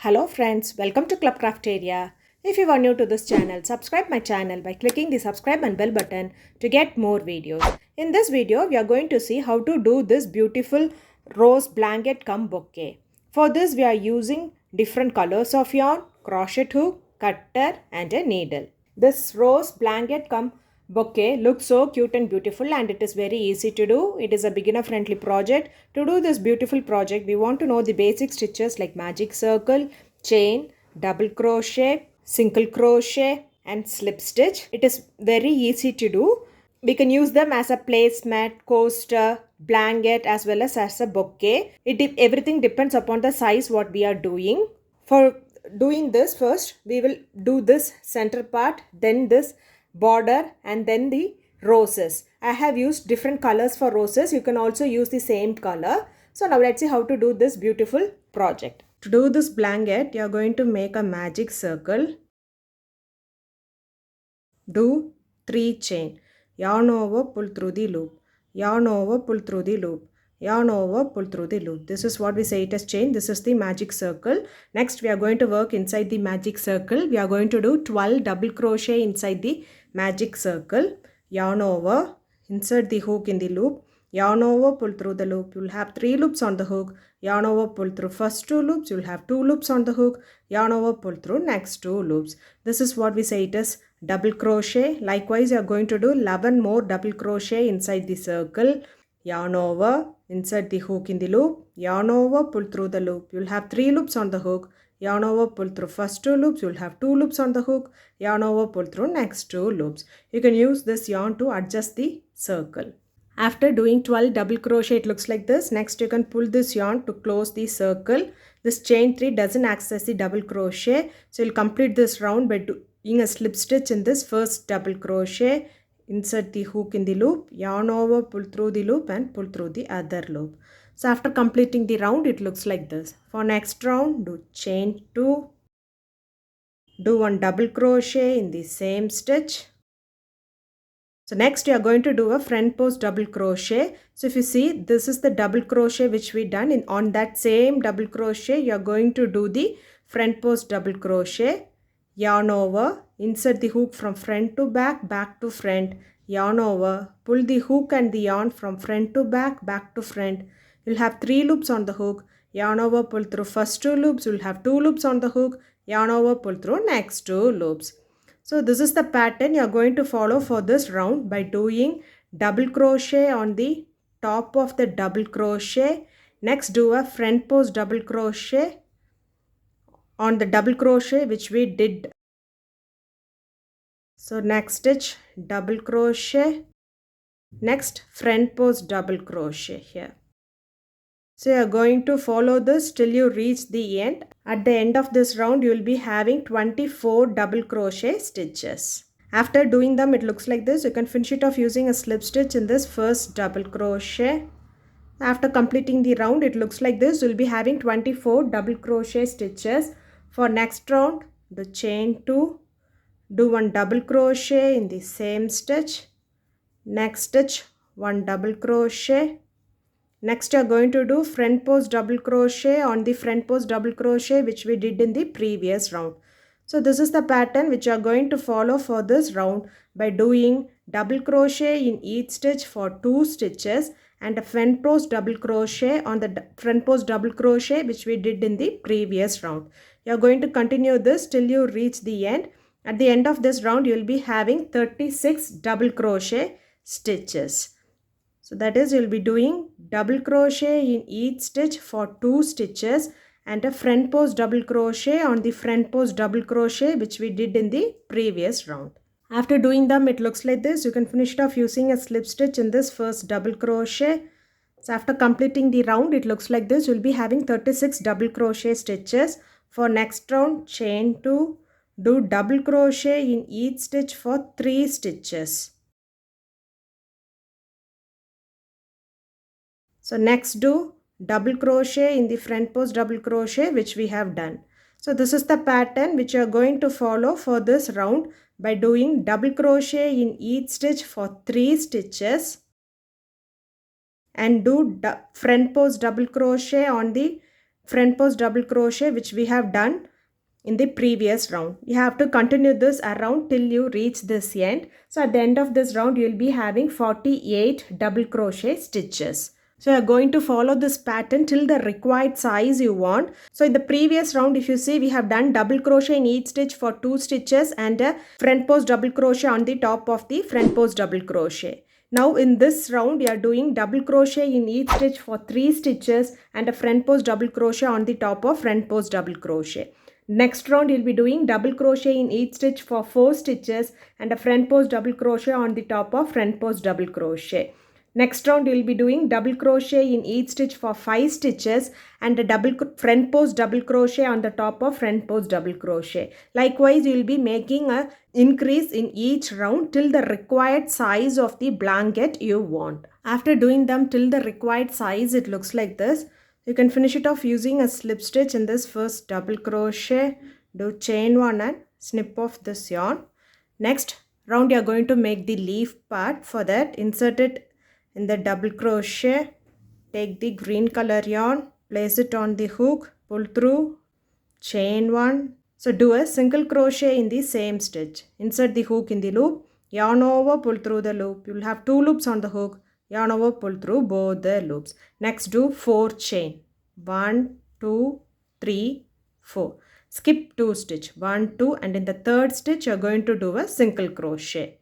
Hello friends, welcome to Club Crafteria. If you are new to this channel, subscribe my channel by clicking the subscribe and bell button to get more videos. In this video, we are going to see how to do this beautiful rose blanket cum bouquet. For this, we are using different colors of yarn, crochet hook, cutter and a needle. This rose blanket cum bouquet looks so cute and beautiful, and it is very easy to do. It is a beginner friendly project. To do this beautiful project, we want to know the basic stitches like magic circle, chain, double crochet, single crochet and slip stitch. It is very easy to do. We can use them as a placemat, coaster, blanket as well as a bouquet. Everything depends upon the size what we are doing. For doing this, first we will do this center part, then this border and then the roses. I have used different colors for roses. You can also use the same color. So now let's see how to do this beautiful project. To do this blanket, you are going to make a magic circle. Do 3 chain. Yarn over, pull through the loop. Yarn over, pull through the loop. Yarn over, pull through the loop. This is what we say it as chain. This is the magic circle. Next, we are going to work inside the magic circle. We are going to do 12 double crochet inside the magic circle. Yarn over, insert the hook in the loop. Yarn over, pull through the loop. You will have 3 loops on the hook. Yarn over, pull through first 2 loops. You will have 2 loops on the hook. Yarn over, pull through next 2 loops. This is what we say it is double crochet. Likewise, you are going to do 11 more double crochet inside the circle. Yarn over, insert the hook in the loop. Yarn over, pull through the loop. You will have 3 loops on the hook. Yarn over, pull through first 2 loops. You will have 2 loops on the hook. Yarn over, pull through next 2 loops. You can use this yarn to adjust the circle. After doing 12 double crochet, it looks like this. Next, you can pull this yarn to close the circle. This chain 3 doesn't access the double crochet. So you'll complete this round by doing a slip stitch in this first double crochet. Insert the hook in the loop, yarn over, pull through the loop and pull through the other loop. So after completing the round, it looks like this. For next round, do chain 2. Do 1 double crochet in the same stitch. So next you are going to do a front post double crochet. So if you see, this is the double crochet which we done. On that same double crochet, you are going to do the front post double crochet. Yarn over, insert the hook from front to back, back to front. Yarn over, pull the hook and the yarn from front to back, back to front. You'll have 3 loops on the hook. Yarn over, pull through first 2 loops. You'll have 2 loops on the hook. Yarn over, pull through next 2 loops. So this is the pattern you are going to follow for this round by doing double crochet on the top of the double crochet. Next, do a front post double crochet on the double crochet which we did. So next stitch double crochet. Next, front post double crochet here. So you are going to follow this till you reach the end. At the end of this round, you will be having 24 double crochet stitches. After doing them, it looks like this. You can finish it off using a slip stitch in this first double crochet. After completing the round, it looks like this. You will be having 24 double crochet stitches. For next round, the chain 2. Do 1 double crochet in the same stitch. Next stitch, 1 double crochet. Next, you are going to do front post double crochet on the front post double crochet which we did in the previous round. So this is the pattern which you are going to follow for this round by doing double crochet in each stitch for 2 stitches and a front post double crochet on the front post double crochet which we did in the previous round. You are going to continue this till you reach the end. At the end of this round, you will be having 36 double crochet stitches. So that is, you will be doing double crochet in each stitch for 2 stitches and a front post double crochet on the front post double crochet which we did in the previous round. After doing them, it looks like this. You can finish it off using a slip stitch in this first double crochet. So after completing the round, it looks like this. You will be having 36 double crochet stitches. For next round, chain 2. Do double crochet in each stitch for 3 stitches. So next, do double crochet in the front post double crochet which we have done. So this is the pattern which you are going to follow for this round by doing double crochet in each stitch for 3 stitches and do front post double crochet on the front post double crochet which we have done in the previous round. You have to continue this around till you reach this end. So at the end of this round you will be having 48 double crochet stitches. So you are going to follow this pattern till the required size you want. So in the previous round, if you see, we have done double crochet in each stitch for 2 stitches and a front post double crochet on the top of the front post double crochet. Now in this round, you are doing double crochet in each stitch for 3 stitches and a front post double crochet on the top of front post double crochet. Next round, you'll be doing double crochet in each stitch for 4 stitches and a front post double crochet on the top of front post double crochet. Next round, you'll be doing double crochet in each stitch for 5 stitches and a double front post double crochet on the top of front post double crochet. Likewise, you'll be making a increase in each round till the required size of the blanket you want. After doing them till the required size, it looks like this. You can finish it off using a slip stitch in this first double crochet. Do chain 1 and snip off this yarn. Next round, you are going to make the leaf part. For that, insert it in the double crochet. Take the green color yarn, place it on the hook, pull through, chain 1. So do a single crochet in the same stitch. Insert the hook in the loop, yarn over, pull through the loop. You will have 2 loops on the hook. Yarn over, pull through both the loops. Next do 4 chain. 1, 2, 3, 4. Skip 2 stitch. 1, 2 and in the third stitch you are going to do a single crochet.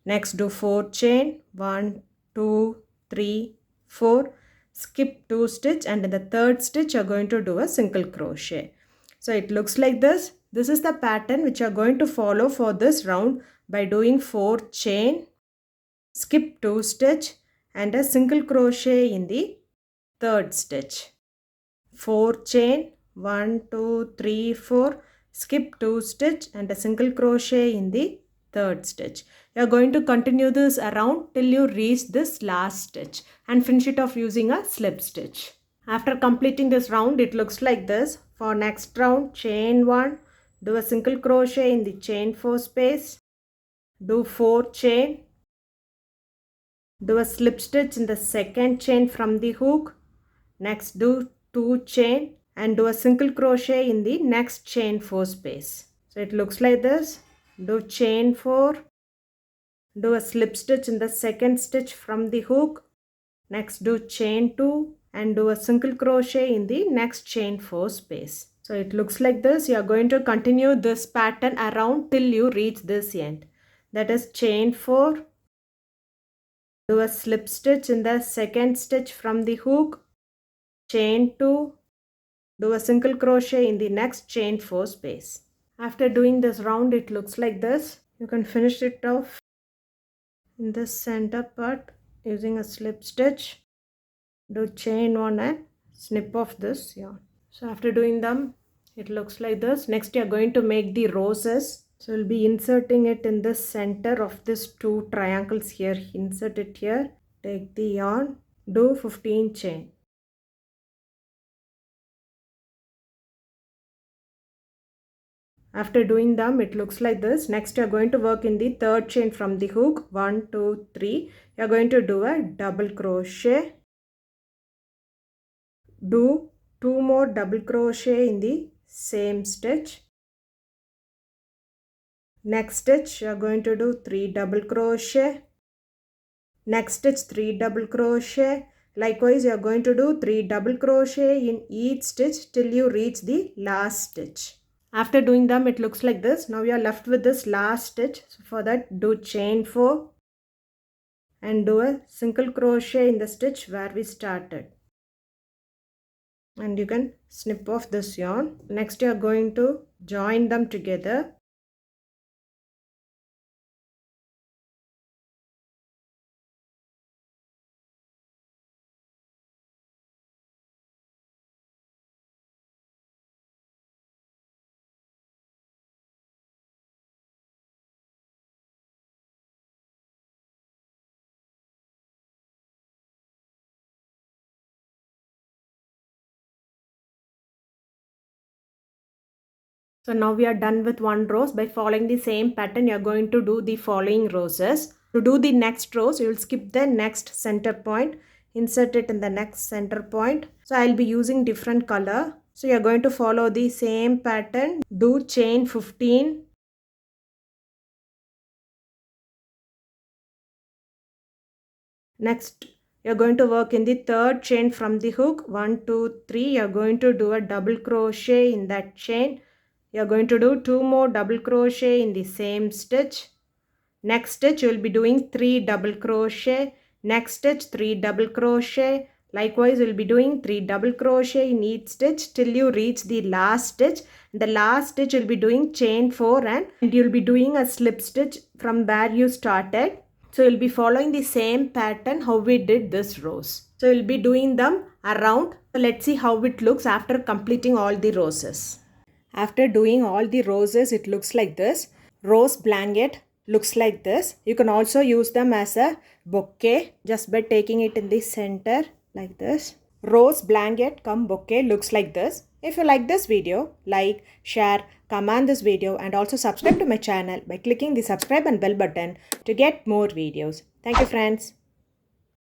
Next do 4 chain. 1, 2, 3, 4. Skip 2 stitch and in the third stitch you are going to do a single crochet. So it looks like this. This is the pattern which you are going to follow for this round by doing 4 chain, skip 2 stitch and a single crochet in the third stitch. 4 chain, 1, 2, 3, 4, skip 2 stitch and a single crochet in the third stitch. You are going to continue this around till you reach this last stitch and finish it off using a slip stitch. After completing this round, it looks like this. For next round, chain 1, do a single crochet in the chain 4 space, do 4 chain, do a slip stitch in the second chain from the hook. Next do 2 chain and do a single crochet in the next chain 4 space. So it looks like this. Do chain 4, do a slip stitch in the second stitch from the hook. Next do chain 2 and do a single crochet in the next chain 4 space. So it looks like this. You are going to continue this pattern around till you reach this end. That is chain 4, do a slip stitch in the second stitch from the hook, chain 2, do a single crochet in the next chain 4 space. After doing this round, it looks like this. You can finish it off in this center part using a slip stitch. Do chain 1 and snip off this yarn. So after doing them, it looks like this. Next, you are going to make the roses. So we'll be inserting it in the center of this 2 triangles here. Insert it here. Take the yarn. Do 15 chain. After doing them, it looks like this. Next, you are going to work in the third chain from the hook. 1, 2, 3. You are going to do a double crochet. Do 2 more double crochet in the same stitch. Next stitch, you are going to do 3 double crochet. Next stitch, 3 double crochet. Likewise, you are going to do 3 double crochet in each stitch till you reach the last stitch. After doing them, it looks like this. Now you are left with this last stitch. So for that, do chain 4 and do a single crochet in the stitch where we started. And you can snip off this yarn. Next, you are going to join them together. So now we are done with one row. By following the same pattern, you are going to do the following roses. To do the next rows, you will skip the next center point. Insert it in the next center point. So I will be using different color. So you're going to follow the same pattern. Do chain 15. Next, you're going to work in the third chain from the hook. 1, 2, 3. You're going to do a double crochet in that chain. You're going to do 2 more double crochet in the same stitch. Next stitch you will be doing 3 double crochet. Next stitch 3 double crochet. Likewise you will be doing 3 double crochet in each stitch till you reach the last stitch. The last stitch you will be doing chain 4 and you will be doing a slip stitch from where you started. So you'll be following the same pattern how we did this rows. So you'll be doing them around. So let's see how it looks after completing all the roses. After doing all the roses, it looks like this. Rose blanket looks like this. You can also use them as a bouquet just by taking it in the center like this. Rose blanket cum bouquet looks like this. If you like this video, like, share, comment this video and also subscribe to my channel by clicking the subscribe and bell button to get more videos. Thank you friends.